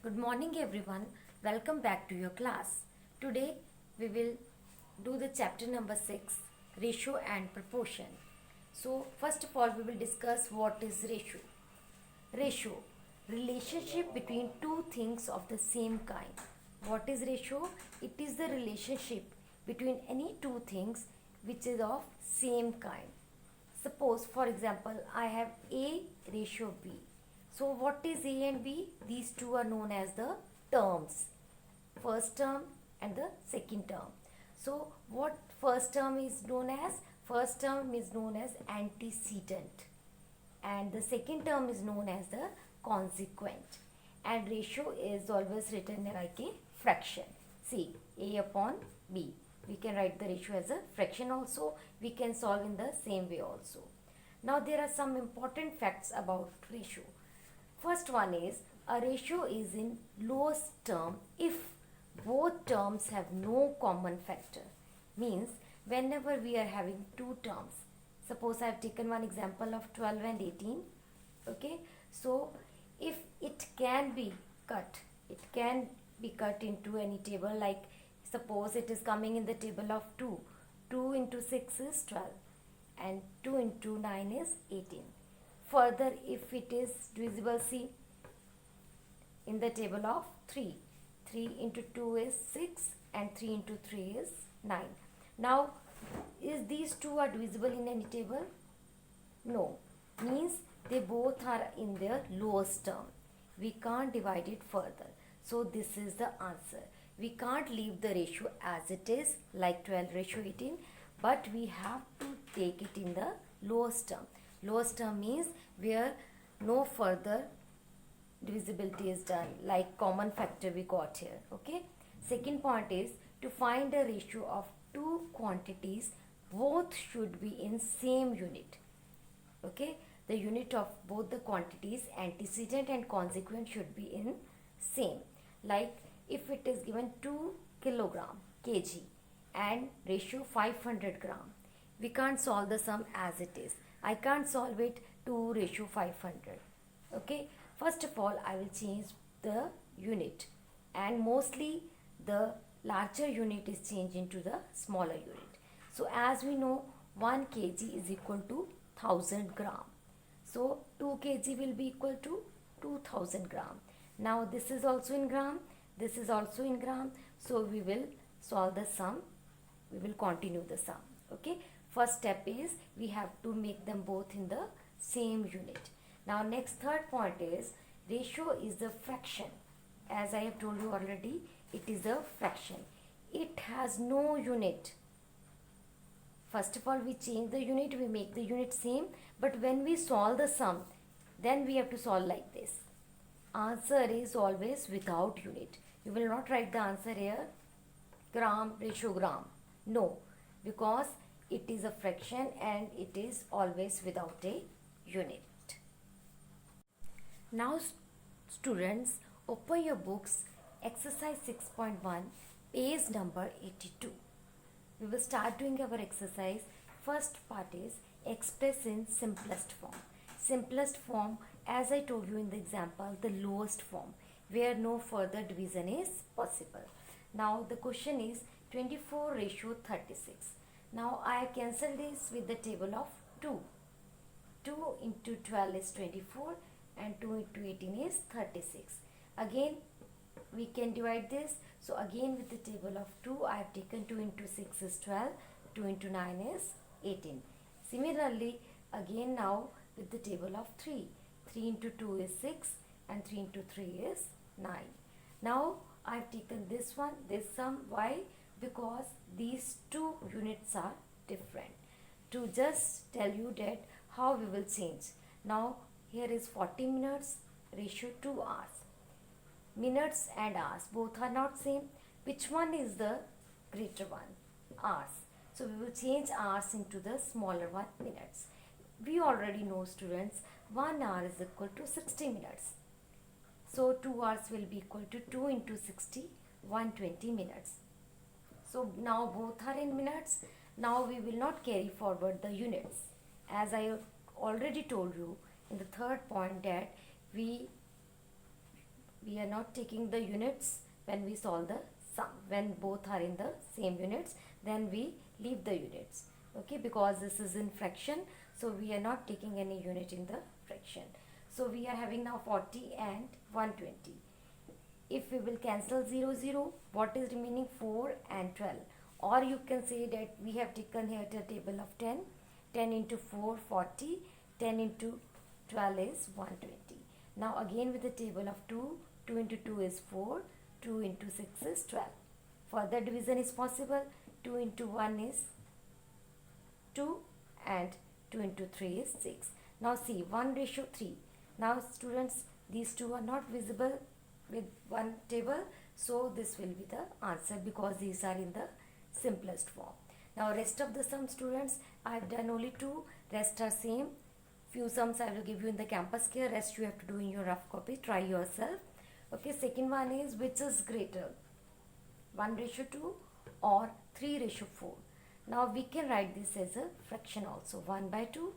Good morning everyone. Welcome back to your class. Today we will do the chapter number 6, ratio and proportion. So first of all we will discuss what is ratio. Ratio, relationship between two things of the same kind. What is ratio? It is the relationship between any two things which is of same kind. Suppose for example I have A ratio B. So what is A and B? These two are known as the terms. First term and the second term. So what first term is known as? First term is known as antecedent and the second term is known as the consequent, and ratio is always written like a fraction. See, A upon B. We can write the ratio as a fraction also. We can solve in the same way also. Now there are some important facts about ratio. First one is a ratio is in lowest term if both terms have no common factor. Means whenever we are having two terms, suppose I have taken one example of 12 and 18. Okay, so if it can be cut, it can be cut into any table, like suppose it is coming in the table of 2. 2 into 6 is 12 and 2 into 9 is 18. Further, if it is divisible, see in the table of 3. 3 into 2 is 6 and 3 into 3 is 9. Now, is these two are divisible in any table? No. Means they both are in their lowest term. We can't divide it further. So this is the answer. We can't leave the ratio as it is like 12 ratio 18, but we have to take it in the lowest term. Lowest term means where no further divisibility is done, like common factor we got here. Okay. Second point is to find a ratio of two quantities, both should be in same unit. Okay, the unit of both the quantities antecedent and consequent should be in same. Like if it is given 2 kilogram kg and ratio 500 gram, we can't solve the sum as it is. I can't solve it to ratio 500. Okay, first of all I will change the unit, and mostly the larger unit is changed into the smaller unit. So as we know 1 kg is equal to 1000 gram. So 2 kg will be equal to 2000 gram. Now this is also in gram, this is also in gram. So we will solve the sum, we will continue the sum. Okay, first step is we have to make them both in the same unit. Now next third point is ratio is the fraction. As I have told you already, it is a fraction. It has no unit. First of all we change the unit, we make the unit same, but when we solve the sum, then we have to solve like this. Answer is always without unit. You will not write the answer here gram ratio gram. No, because it is a fraction and it is always without a unit. Now students, open your books, exercise 6.1, page number 82. We will start doing our exercise. First part is express in simplest form. Simplest form, as I told you in the example, the lowest form where no further division is possible. Now the question is 24 ratio 36. Now I have cancelled this with the table of 2. 2 into 12 is 24 and 2 into 18 is 36. Again we can divide this. So again with the table of 2 I have taken 2 into 6 is 12, 2 into 9 is 18. Similarly again now with the table of 3, 3 into 2 is 6 and 3 into 3 is 9. Now I have taken this one, this sum. Why? Because these two units are different. To just tell you that how we will change. Now here is 40 minutes ratio 2 hours. Minutes and hours both are not same. Which one is the greater one? Hours. So we will change hours into the smaller one, minutes. We already know students 1 hour is equal to 60 minutes. So 2 hours will be equal to 2 into 60, 120 minutes. So now both are in minutes. Now we will not carry forward the units. As I already told you in the third point that we we are not taking the units when we solve the sum. When both are in the same units, then we leave the units. Okay, because this is in fraction, so we are not taking any unit in the fraction. So we are having now 40 and 120. If we will cancel 0 0, what is remaining? 4 and 12. Or you can say that we have taken here the table of 10. 10 into 4 40, 10 into 12 is 120. Now again with the table of 2, 2 into 2 is 4, 2 into 6 is 12. Further division is possible. 2 into 1 is 2 and 2 into 3 is 6. Now see, 1:3. Now students, these two are not visible with one table, so this will be the answer because these are in the simplest form. Now rest of the sum, students, I have done only 2, rest are same. Few sums I will give you in the campus care, rest you have to do in your rough copy, try yourself. Okay, second one is which is greater, 1:2 or 3:4. Now we can write this as a fraction also, 1/2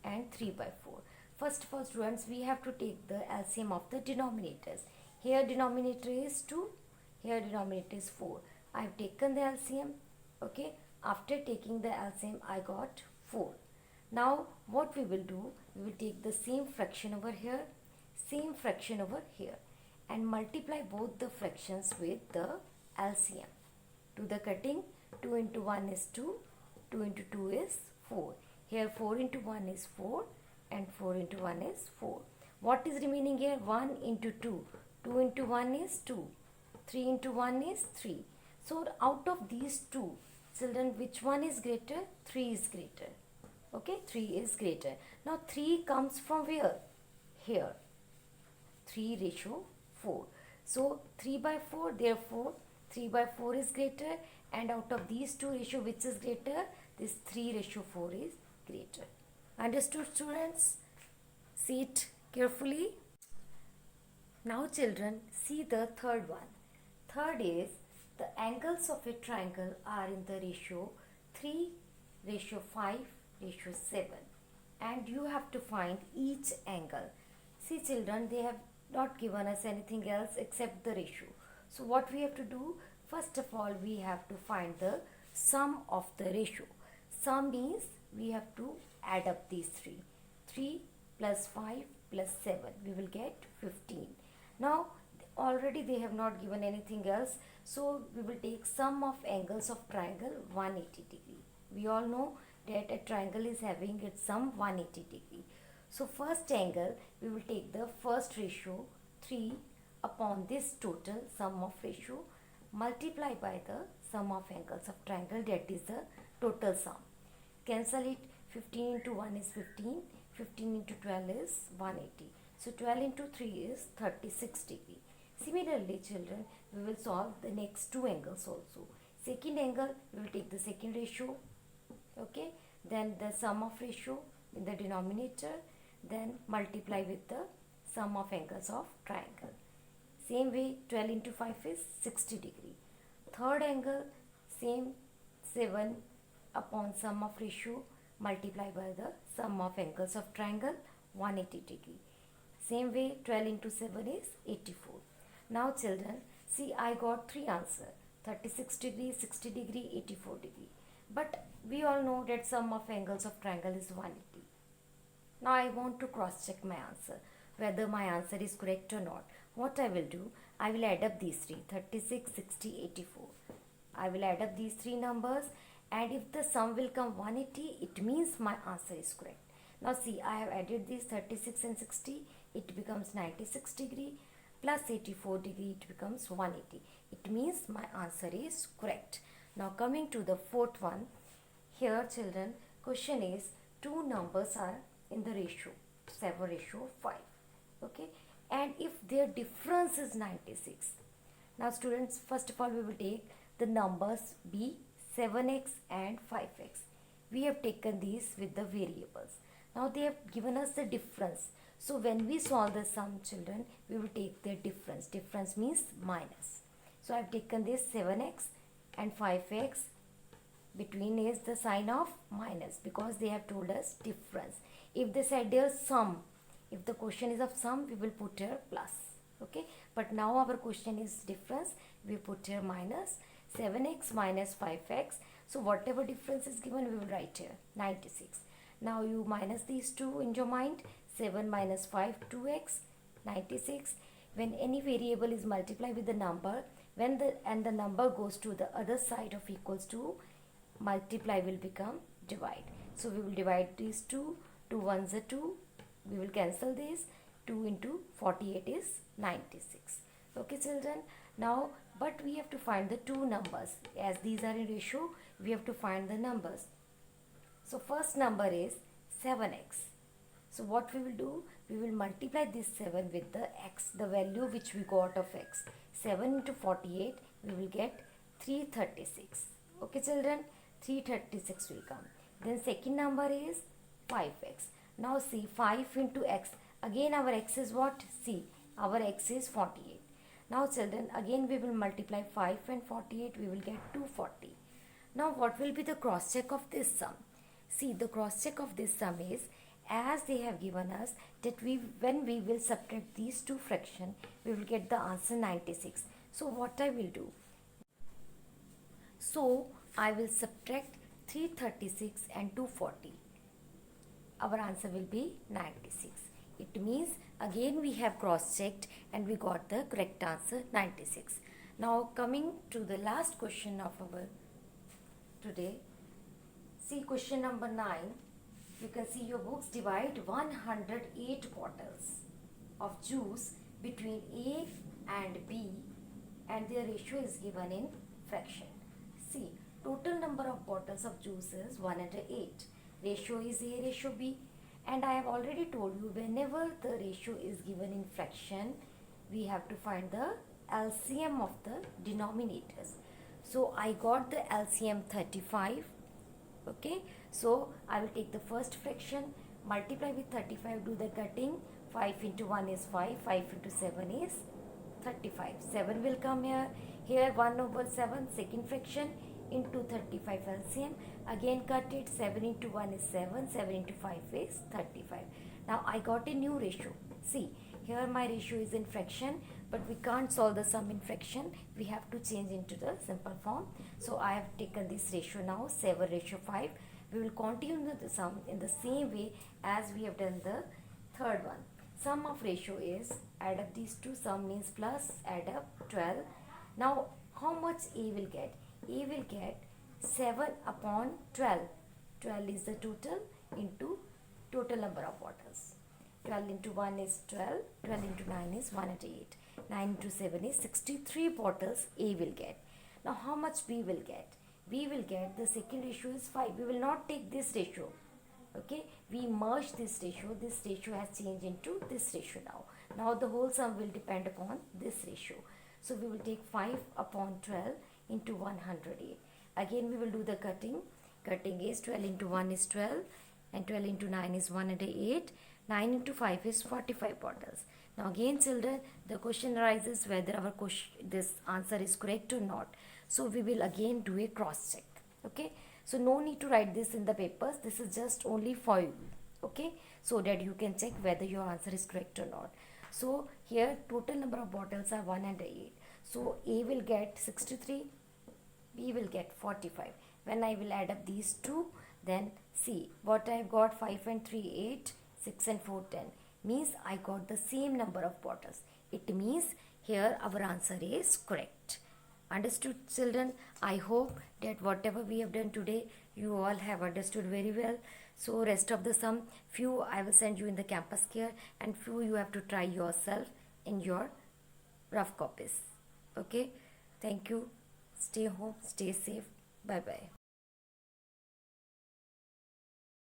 and 3/4. First of all, students, we have to take the LCM of the denominators. Here denominator is 2, here denominator is 4. I have taken the LCM. Okay, after taking the LCM I got 4. Now what we will do, we will take the same fraction over here, same fraction over here, and multiply both the fractions with the LCM. To the cutting, 2 into 1 is 2, 2 into 2 is 4. Here 4 into 1 is 4 and 4 into 1 is 4. What is remaining here? 1 into 2. 2 into 1 is 2. 3 into 1 is 3. So out of these two, children, which one is greater? 3 is greater. Okay, 3 is greater. Now 3 comes from where? Here. 3:4. So 3/4, therefore 3/4 is greater, and out of these two ratio, which is greater? This 3:4 is greater. Understood, students? See it carefully. Now children, see the third one. Third is the angles of a triangle are in the ratio 3:5:7, and you have to find each angle. See children, they have not given us anything else except the ratio. So what we have to do? First of all, we have to find the sum of the ratio. Sum means we have to add up these three. 3 plus 5 plus 7. We will get 15. Now already they have not given anything else. So we will take sum of angles of triangle 180 degree. We all know that a triangle is having its sum 180 degree. So first angle, we will take the first ratio 3 upon this total sum of ratio, multiply by the sum of angles of triangle, that is the total sum. Cancel it. 15 into 1 is 15. 15 into 12 is 180. So 12 into 3 is 36 degree. Similarly, children, we will solve the next two angles also. Second angle, we will take the second ratio. Okay. Then the sum of ratio in the denominator. Then multiply with the sum of angles of triangle. Same way, 12 into 5 is 60 degree. Third angle, same, 7 upon sum of ratio, multiply by the sum of angles of triangle, 180 degree. Same way, 12 into 7 is 84. Now children, see, I got three answers, 36 degree, 60 degree, 84 degree. But we all know that sum of angles of triangle is 180. Now I want to cross check my answer, whether my answer is correct or not. What I will do, I will add up these three, 36, 60, 84. I will add up these three numbers, and if the sum will come 180, it means my answer is correct. Now see, I have added these 36 and 60, it becomes 96 degree, plus 84 degree, it becomes 180. It means my answer is correct. Now coming to the fourth one, here children, question is, two numbers are in the ratio 7:5. Okay, and if their difference is 96. Now students, first of all, we will take the numbers b, 7x and 5x. We have taken these with the variables. Now they have given us the difference. So when we solve the sum, children, we will take their difference. Difference means minus. So I have taken this 7x and 5x. Between is the sign of minus because they have told us difference. If they said their sum, if the question is of sum, we will put here plus. Okay, but now our question is difference. We put here minus 7x minus 5x. So whatever difference is given, we will write here 96. Now you minus these two in your mind. 7 minus 5, 2x, 96. When any variable is multiplied with the number, when the number goes to the other side of equals to, multiply will become divide. So we will divide these two. 2 ones are 2. We will cancel this. 2 into 48 is 96. Okay children, now but we have to find the two numbers. As these are in ratio, we have to find the numbers. So first number is 7x. So what we will do, we will multiply this 7 with the x, the value which we got of x. 7 into 48, we will get 336. Okay children, 336 will come. Then second number is 5x. Now see, 5 into x. Again our x is what? See, our x is 48. Now children, again we will multiply 5 and 48, we will get 240. Now what will be the cross check of this sum? See, the cross check of this sum is, as they have given us that when we will subtract these two fractions, we will get the answer 96. So what I will do? So I will subtract 336 and 240. Our answer will be 96. It means again we have cross-checked and we got the correct answer 96. Now coming to the last question of our today. See question number 9. You can see your books. Divide 108 bottles of juice between A and B and their ratio is given in fraction. See, total number of bottles of juice is 108. Ratio is A, ratio B. And I have already told you, whenever the ratio is given in fraction, we have to find the LCM of the denominators. So I got the LCM 35. Okay, so I will take the first fraction, multiply with 35, do the cutting. 5 into 1 is 5, 5 into 7 is 35. 7 will come here. Here 1 over 7, second fraction, into 35 LCM. Again cut it. 7 into 1 is 7, 7 into 5 is 35. Now I got a new ratio. See, here my ratio is in fraction, but we can't solve the sum in fraction. We have to change into the simple form. So I have taken this ratio now, 7 ratio 5. We will continue the sum in the same way as we have done the third one. Sum of ratio is, add up these two, sum means plus, add up 12. Now how much A will get? A will get 7 upon 12. 12 is the total into total number of bottles. 12 into 1 is 12. 12 into 9 is 108. 9 into 7 is 63 bottles A will get. Now how much B will get? B will get, the second ratio is 5. We will not take this ratio. Okay, we merge this ratio. This ratio has changed into this ratio now. Now the whole sum will depend upon this ratio. So we will take 5 upon 12 into 108. Again we will do the cutting. Cutting is 12 into 1 is 12 and 12 into 9 is 108. 9 into 5 is 45 bottles. Now again children, the question arises whether our this answer is correct or not. So we will again do a cross check. Okay, so no need to write this in the papers. This is just only for you. Okay, so that you can check whether your answer is correct or not. So here total number of bottles are 108. So A will get 63, B will get 45. When I will add up these two, then see what I got, 5 and 3, 8, 6 and 4, 10. Means I got the same number of bottles. It means here our answer is correct. Understood children? I hope that whatever we have done today, you all have understood very well. So rest of the sum, few I will send you in the campus care and few you have to try yourself in your rough copies. Okay, thank you. Stay home, stay safe. Bye bye.